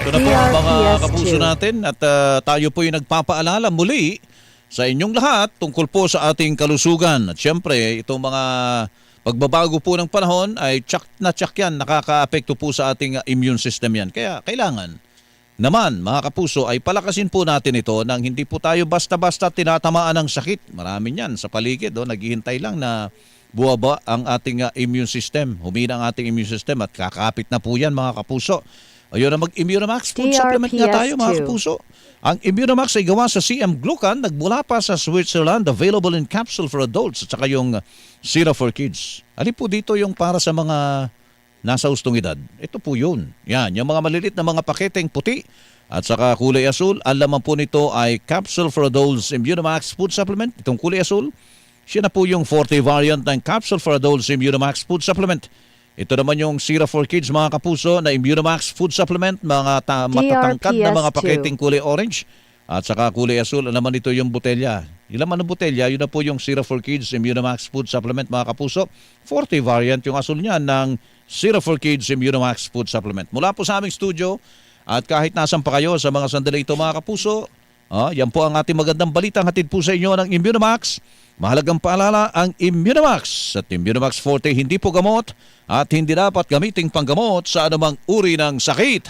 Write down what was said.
Ito na po ang mga kapuso natin at tayo po yung nagpapaalala muli sa inyong lahat tungkol po sa ating kalusugan. At syempre, itong mga pagbabago po ng panahon ay tsak na tsak yan, nakaka-apekto po sa ating immune system yan. Kaya kailangan naman, mga kapuso, ay palakasin po natin ito nang hindi po tayo basta-basta tinatamaan ng sakit. Marami yan sa paligid, naghihintay lang na buwaba ang ating immune system. Humina ang ating immune system at kakapit na po yan, mga kapuso. Ayun na mag-Immunamax food supplement nga tayo, mga kapuso. Ang Immunamax ay gawa sa CM Glucan, nagmula pa sa Switzerland, available in capsule for adults at saka yung syrup for kids. Alin po dito yung para sa mga nasa hustong edad? Ito po yun. Yan, yung mga malilit na mga paketeng puti at saka kulay asul. Ang laman po nito ay capsule for adults Immunamax food supplement. Itong kulay asul, siya na po yung 40 variant ng capsule for adults Immunamax food supplement. Ito naman yung syrup for kids, mga kapuso, na Immunamax food supplement, mga matatangkad na mga paketing kulay orange at saka kulay asul. Naman ito yung botelya. Yung laman ng botelya, yun na po yung syrup for kids Immunamax food supplement, mga kapuso. 40 variant yung asul niya ng syrup for kids Immunamax food supplement. Mula po sa aming studio at kahit nasan pa kayo sa mga sandali ito, mga kapuso, yan po ang ating magandang balitang hatid po sa inyo ng Immunamax. Mahalagang paalala, ang Immunamax at Immunamax Forte hindi po gamot at hindi dapat gamiting panggamot sa anumang uri ng sakit.